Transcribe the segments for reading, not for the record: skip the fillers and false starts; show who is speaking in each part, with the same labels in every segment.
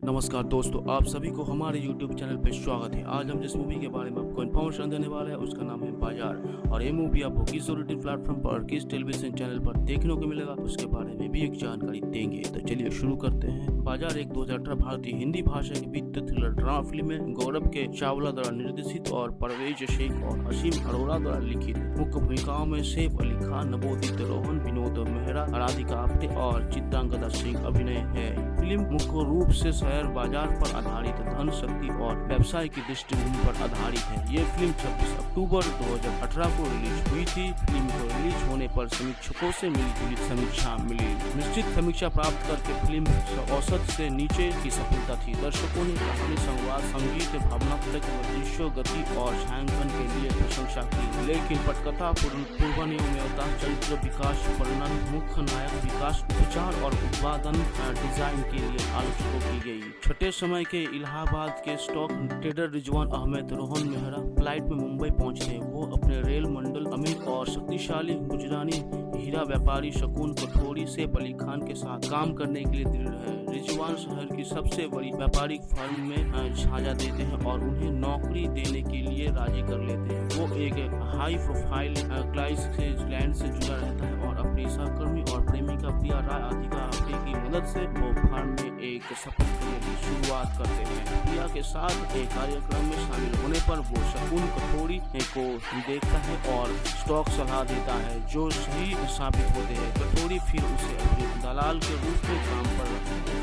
Speaker 1: नमस्कार दोस्तों, आप सभी को हमारे YouTube चैनल पे स्वागत है। आज हम जिस मूवी के बारे में आपको इन्फॉर्मेशन देने वाले हैं उसका नाम है बाजार। और ये मूवी आपको किस OTT प्लेटफॉर्म पर, किस टेलीविजन चैनल पर देखने को मिलेगा उसके बारे में भी एक जानकारी देंगे। तो चलिए शुरू करते हैं। बाजार एक 2018 भारतीय हिंदी भाषा की वित्त थ्रिलर ड्रामा फिल्म है। गौरव के चावला द्वारा निर्देशित और परवेज शेख और हसीम अरोड़ा द्वारा लिखित। मुख्य भूमिकाओं में सैफ अली खान, नवोदित रोहन, विनोद मेहरा, राधिका आप्टे और चित्रांगदा सिंह अभिनय है। फिल्म मुख्य रूप से शेयर बाजार पर आधारित धन शक्ति और व्यवसाय की दृष्टिभूमि पर आधारित है। ये फिल्म 26 अक्टूबर 2018 को रिलीज हुई थी। फिल्म को रिलीज होने पर समीक्षकों से मिली समीक्षा मिली। निश्चित समीक्षा प्राप्त करके फिल्म औसत से नीचे की सफलता थी। दर्शकों ने कहानी, संवाद, संगीत, भावनात्मक दृश्यों, गति और छायांकन के लिए प्रशंसा की, लेकिन पटकथा, पूर्वानुमेयता, चरित्र विकास, वर्णन, मुख्य नायक विकास, उपचार और उत्पादन डिजाइन के लिए आलोचकों की गई। छठे समय के इलाहाबाद के stock trader Rizwan Ahmed Rohan Mehra flight में मुंबई पहुंचे। वो अपने रेल मंडल अमीर और शक्तिशाली गुजरानी हीरा व्यापारी शकून कठोरी सैफ अली खान के साथ काम करने के लिए दृढ़ है। रिजवान शहर की सबसे बड़ी व्यापारिक फर्म में छाया देते हैं और उन्हें नौकरी देने के लिए राजी कर लेते हैं। वो एक हाई प्रोफाइल क्लाइंट से जुड़ा रहता है और अपनी सहकर्मी और प्रेमिका प्रिया राय राधिका आप्टे की मदद से वो फर्म में एक सफल करियर की शुरुआत करते हैं। प्रिया के साथ एक कार्यक्रम में शामिल होने पर वो शकून कठोरी को देखता है और स्टॉक सलाह देता है जो सही साबित होते हैं। कठोरी फिर उसे अपने दलाल के रूप में काम पर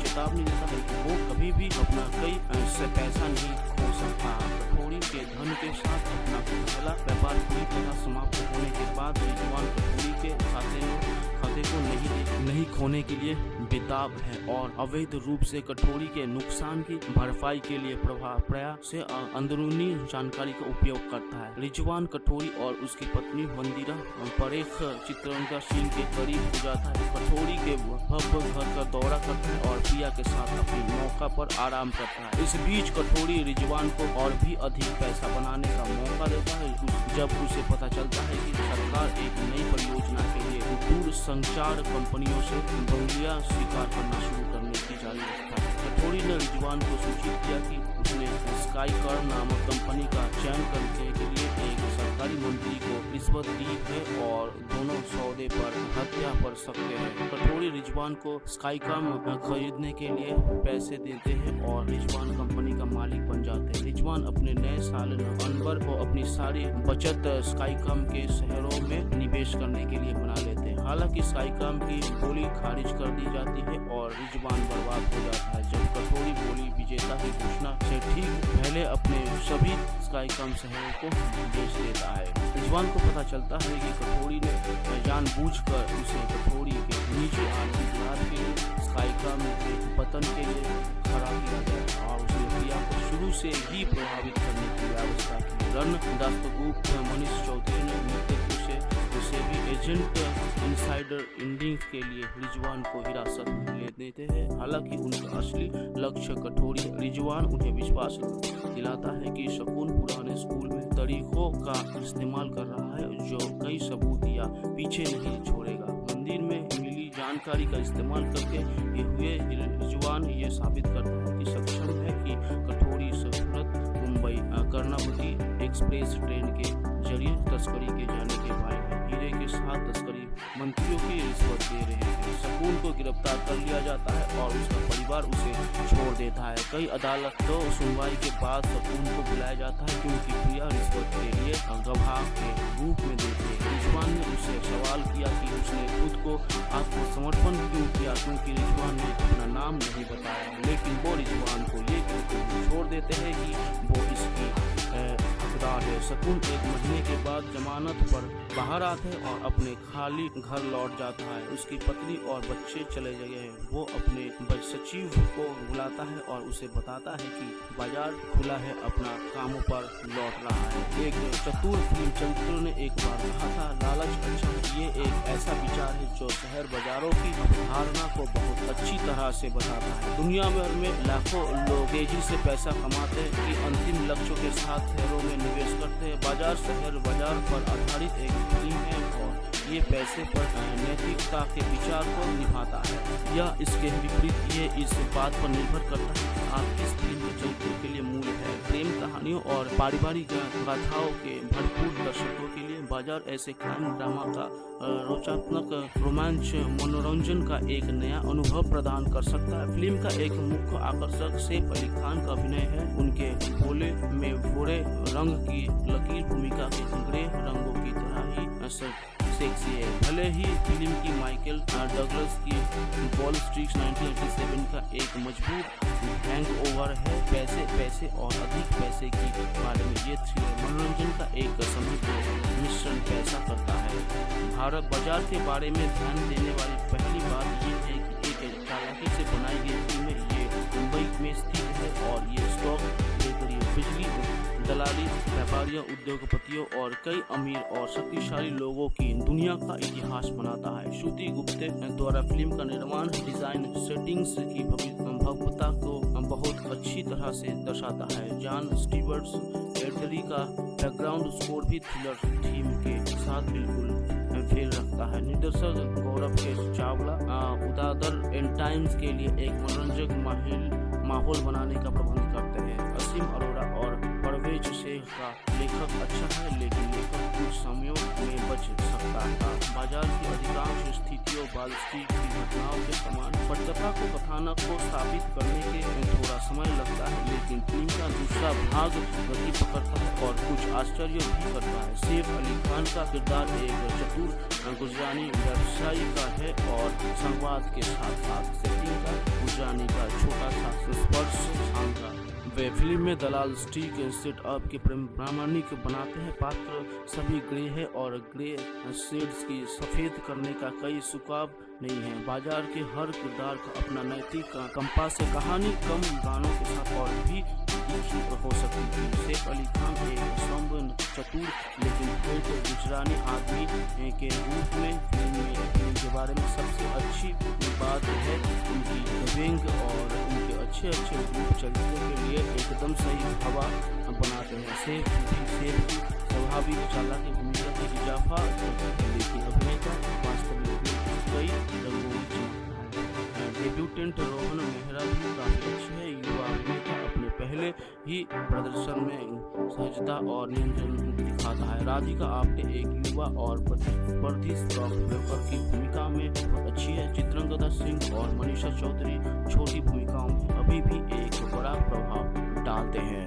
Speaker 1: चेतावनी देता है कि वो कभी भी अपना कई से पैसा नहीं खो सकता। कठोरी के धन के साथ अपना पहला व्यापार पूरी तरह समाप्त होने के बाद रिजवान कठोरी के खाते को नहीं खोने के लिए बेताब है और अवैध रूप से कठोरी के नुकसान की भरपाई के लिए प्रयास से अंदरूनी जानकारी का उपयोग करता है। रिजवान कठोरी और उसकी पत्नी मंदिरा परेख चित्रांगदा सिंह के करीब हो जाता है। कठोरी के भव्य घर का दौरा करता है और प्रिया के साथ अपनी मौका पर आराम करता है। इस बीच कठोरी रिजवान को और भी अधिक पैसा बनाने का मौका देता है जब उसे पता चलता है कि सरकार एक नई परियोजना के लिए दूर संचार कंपनियों से बंगलिया स्वीकार करना शुरू करने की जारी रखता है। कठोरी ने रिजवान को सूचित किया कि उसने स्काईकर नामक कंपनी का चयन करने के लिए एक सरकारी मंत्री को रिश्वत दी है और दोनों सौदे पर हत्या कर सकते हैं। कठोरी रिजवान को स्काईकर खरीदने के लिए पैसे देते हैं और रिजवान कंपनी का मालिक बन जाते हैं। रिजवान अपने नए साल अनवर को अपनी सारी बचत स्काईकॉम के शहरों में निवेश करने के लिए बना लेते हैं। हालांकि स्काईकॉम की बोली खारिज कर दी जाती है और रिजवान बर्बाद हो जाता है जब कठोरी बोली विजेता की घोषणा से ठीक पहले अपने सभी स्काईकॉम शहरों को बेच देता है। रिजवान को पता चलता है कि कठोरी ने जानबूझकर उसे कठोरी के नीचे आर्थिक लाभ के लिए स्काईकॉम के पतन के लिए खड़ा किया गया और उसने प्रिया को शुरू से ही प्रभावित करने की व्यवस्था की। रन दासगुप्त, मनीष चौधरी ने नेतृत्व से उसे भी एजेंट इनसाइडर इंडिंग्स के लिए रिजवान को हिरासत में ले देते हैं। हालांकि उनका असली लक्ष्य कठोरी रिजवान उन्हें विश्वास दिलाता है कि शकून पुराने स्कूल में तरीकों का इस्तेमाल कर रहा है जो कई सबूत या पीछे नहीं छोड़ेगा। मंदिर में मिली जानकारी का इस्तेमाल करके हुए रिजवान ये साबित करता है कि सक्षम है कि कठोरी सूरत मुंबई कर्णावती एक्सप्रेस ट्रेन के जरिए तस्करी के जाने के बाद हीरे के साथ तस्करी मंत्रियों की रिश्वत दे रहे हैं। शकून को गिरफ्तार कर लिया जाता है और उसका परिवार उसे छोड़ देता है। कई अदालतों सुनवाई के बाद शकून को बुलाया जाता है क्योंकि प्रिया रिश्वत के लिए गवाह के रूप में देते हैं। रिजवान ने उससे सवाल किया कि उसने खुद को आत्मसमर्पण क्यों किया, क्योंकि रिजवान ने अपना नाम नहीं बताया, लेकिन वो रिजवान को ये छोड़ देते हैं कि वो इसकी हकदार है। शकून एक महीने के बाद जमानत पर बाहर आते हैं और अपने खाली घर लौट जाता है। उसकी पत्नी और बच्चे चले गए हैं। वो अपने सचिव को बुलाता है और उसे बताता है कि बाजार खुला है, अपना कामों पर लौट रहा है। एक चतुर फिल्म चरित्र ने एक बार कहा था, लालच अच्छा है। ये एक ऐसा विचार है जो शहर बाजारों की अवधारणा को बहुत अच्छी तरह से बताता है। दुनिया भर में लाखों लोग तेजी से पैसा कमाते हैं कि अंतिम लक्ष्यों के साथ शहरों में निवेश करते हैं। बाजार शहर बाजार पर आधारित एक फिल्म है और ये पैसे पर नैतिकता के विचार को निभाता है। यह इसके विपरीत ये इस बात पर निर्भर करता है पारिवारिक गाथाओं के भरपूर दर्शकों के लिए बाजार ऐसे क्राइम ड्रामा का रोचात्मक रोमांच मनोरंजन का एक नया अनुभव प्रदान कर सकता है। फिल्म का एक मुख्य आकर्षक सैफ अली खान का अभिनय है। उनके भोले में भूरे रंग की लकीर भूमिका के ग्रे रंगों की तरह ही सेक्सी है। भले ही फिल्म की माइकल डगलस की वॉल स्ट्रीट 1987 का एक मजबूत हैंगओवर है, पैसे और अधिक पैसे की बारे में ये थ्रिलर मनोरंजन का एक समृद्ध मिश्रण पैसा करता है। भारत बाजार के बारे में ध्यान देने वाली पहली बात ये है कि एक चालाकी से बनाई गई फिल्म ये मुंबई में स्थित है और ये स्टॉक बिजली दलाली व्यापारियों, उद्योगपतियों और कई अमीर और शक्तिशाली लोगों की दुनिया का इतिहास बनाता है। श्रुति गुप्ते द्वारा फिल्म का निर्माण, डिजाइन, सेटिंग्स की भव्यता को बहुत अच्छी तरह से दर्शाता है। जॉन स्टीवर्ट्स एडरी का बैकग्राउंड स्कोर भी थ्रिलर थीम के साथ बिल्कुल फेल रखता है। निर्देशक गौरव के चावला उदादर एंड टाइम्स के लिए एक मनोरंजक माहौल बनाने का प्रबंध करते हैं। असीम अरोड़ा और परवेज शेख का लेखक अच्छा है, लेकिन लेखक कुछ समयों में बच सकता था। बाजार की अधिकांश स्थितियों वॉल स्ट्रीट की घटनाओं के समान पटकथा को कथानक को स्थापित करने के थोड़ा समय लगता है, लेकिन फिल्म का दूसरा भाग गति पकड़ता है और कुछ आश्चर्य भी करता है। सैफ अली खान का किरदार एक चतुर गुजरानी व्यवसायी का है और संवाद के साथ साथ सेटिंग का गुजरानी का छोटा सा स्पर्श शानदार। वे फिल्म में दलाल स्टिक सेटअप के प्रामाणिक बनाते हैं। पात्र सभी ग्रे है और ग्रे शेड्स की सफेद करने का कोई सुकाव नहीं है। बाजार के हर किरदार का अपना नैतिक कंपास है। कहानी कम गानों के साथ और भी तीखी हो सकती थी। सैफ अली खान एक संपन्न, चतुर लेकिन ठेठ गुजरानी आदमी के रूप में फिल्म के बारे में सबसे अच्छी बात है उनकी डबिंग और उनके अच्छे रूप चरित्रों के लिए एकदम सही हवा बनाते हैं। सैफ की स्वाभाविक चालाकी की भूमिका की इजाफा लेकिन अभिनेता वास्तव में कई रंगों में चमकता है। डेब्यूटेंट रोहन मेहरा भी काफी अच्छे है। युवा अभिनेता अपने पहले ही प्रदर्शन में सहजता और नियंत्रण दिखाता है। राधिका आप्टे एक युवा और प्रतिस्पर्धी की भूमिका में बहुत अच्छी है। चित्रंगदा सिंह और मनीषा चौधरी छोटी भूमिकाओं में अभी भी एक बड़ा प्रभाव डालते हैं।